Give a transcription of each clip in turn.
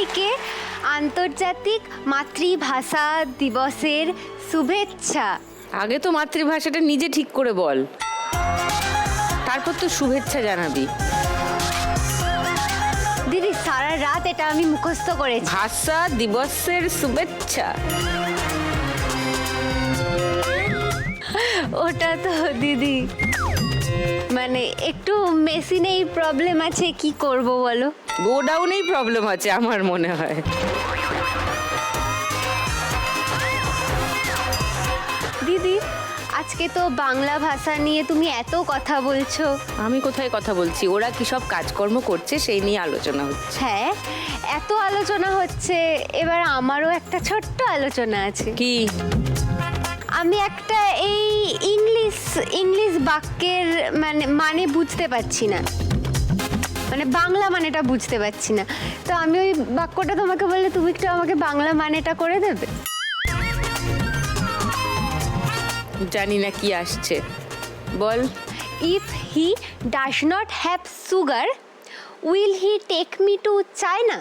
সবাইকে আন্তর্জাতিক মাতৃভাষা দিবসের শুভেচ্ছা। আগে তো মাতৃভাষাটা নিজে ঠিক করে বল, তারপর তো শুভেচ্ছা জানাবি। দিদি সারা রাত এটা আমি মুখস্থ করেছি। ভাষা দিবসের শুভেচ্ছা। ওটা তো দিদি মানে একটু মেশিনেই প্রবলেম আছে, কি করব বলো। গোডাউনেই প্রবলেম আছে আমার মনে হয়। দিদি আজকে তো বাংলা ভাষা নিয়ে তুমি এত কথা বলছো। আমি কোথায় কথা বলছি, ওরা কি সব কাজকর্ম করছে সেই নিয়ে আলোচনা হচ্ছে। হ্যাঁ এত আলোচনা হচ্ছে, এবার আমারও একটা ছোট্ট আলোচনা আছে। কি? আমি একটা এই ইংলিশ বাক্যের মানে বুঝতে পারছি না, মানে বাংলা মানেটা বুঝতে পারছি না। তো আমি ওই বাক্যটা তোমাকে বললে তুমি একটু আমাকে বাংলা মানেটা করে দেবে? জানি না কি আসছে, বল। If he does not have sugar will he take me to China?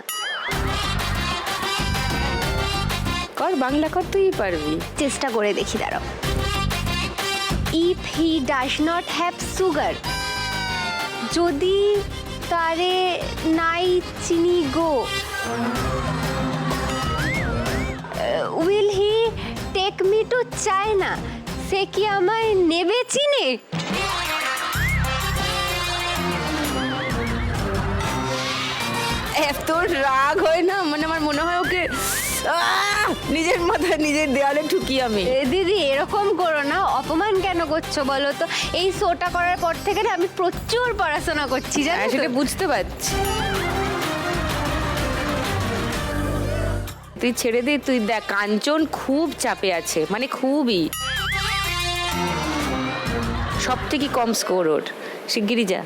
কর, বাংলা কর, তুই পারবি। চেষ্টা করে দেখি, দাঁড়াও। If he does not have sugar, যদি তারে নাই চিনি গো, will he take me to China? সে কি আমায় নেবে চিনে? এত রাগ হয় না, মানে আমার মনে হয় ওকে নিজের মাথায় নিজের দেওয়ালে ঠুকি আমি। দিদি এরকম করো না, অপমান কেন করছো বলো তো? এই শোটা করার পর থেকে না আমি প্রচুর পড়াশোনা করছি, জানো তো? সেটা বুঝতে পারছি। তুই ছেড়ে দে, তুই দেখ কাঞ্চন খুব চাপে আছে, মানে খুবই। সব থেকে কম স্কোর ওর, শিগগিরই যা।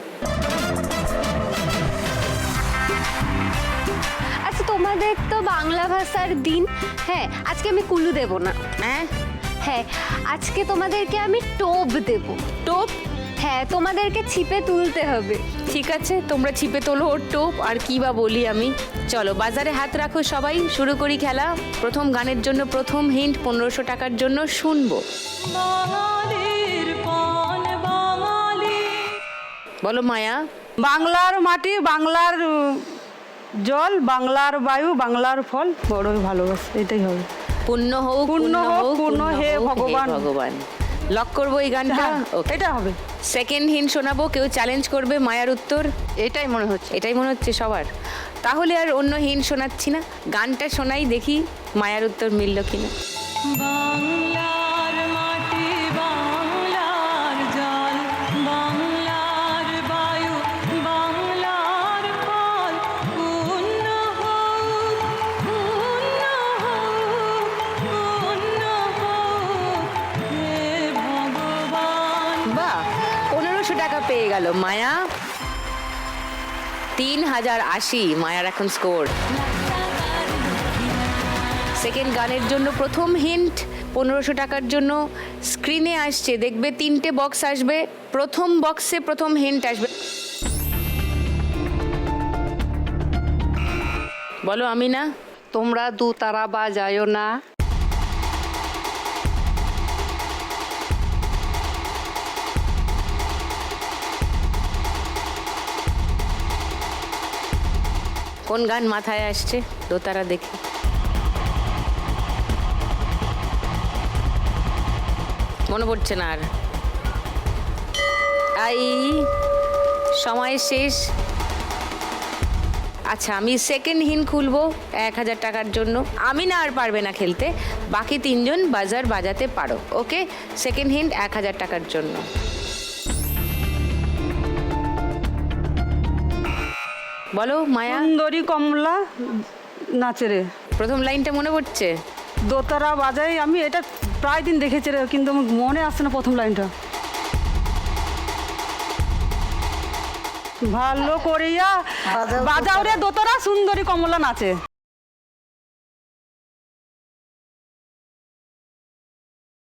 আচ্ছা তোমাদের তো বাংলা ভাষার দিন, হ্যাঁ আজকে আমি কুলু দেব না। হ্যাঁ হ্যাঁ আজকে তোমাদেরকে আমি টোপ দেব। টোপ? হ্যাঁ তোমাদেরকে ছিপে তুলতে হবে। ঠিক আছে, তোমরা ছিপে তোলো ওর টোপ, আর কি বা বলি আমি। চলো বাজারে হাত রাখো সবাই, শুরু করি খেলা। প্রথম গানের জন্য প্রথম হিন্ট 1500 টাকার জন্য শুনবো। বলো মায়া। বাংলার মাটি, বাংলার জল, বাংলার বায়ু, বাংলার ফল, বড়ই ভালোবাসে, এটাই হবে। পূর্ণ হোক, পূর্ণ হোক, পূর্ণ হে হোক, ভগবান। ভগবান। লক করবো এই গানটা। Okay. এটা হবে। সেকেন্ড হিন্ট শোনাবো, কেউ চ্যালেঞ্জ করবে মায়ার উত্তর? এটাই মনে হচ্ছে। এটাই মনে হচ্ছে সবার। তাহলে আর অন্য হিন্ট শোনাচ্ছি না, গানটা শোনাই, দেখি মায়ার উত্তর মিলল কিনা। বাংলার মাটি, বাংলার জল, বাংলার বায়ু, বাংলার ফল, পূর্ণ হোক, পূর্ণ হোক, পূর্ণ হোক, হে ভগবান। বাহ, 1500 টাকা পেয়ে গেল মায়া। 3080 মায়ার এখন স্কোর। সেকেন্ড গানের জন্য প্রথম হিন্ট 1500 টাকার জন্য স্ক্রিনে আসছে, দেখবে 3টে বক্স আসবে, প্রথম বক্সে প্রথম হিন্ট আসবে। বলো আমি না। তোমরা দু তারা বাজায়ো না, কোন গান মাথায় আসছে? দোতারা দেখি। মনে পড়ছে না আর। সময় শেষ। আচ্ছা আমি সেকেন্ড হিন্ট খুলবো 1000 টাকার জন্য। আমি না আর পারবে না খেলতে, বাকি 3জন বাজার বাজাতে পারো। ওকে, সেকেন্ড হিন্ট 1000 টাকার জন্য। বলো মায়া। সুন্দরী কমলা নাচে রে। প্রথম লাইনটা মনে পড়ছে? দোতারা বাজাই, আমি এটা প্রায় দিন দেখেছি রে, কিন্তু আমার মনে আসছে না প্রথম লাইনটা। ভালো করিয়া বাজাও রে দোতারা, সুন্দরী কমলা নাচে।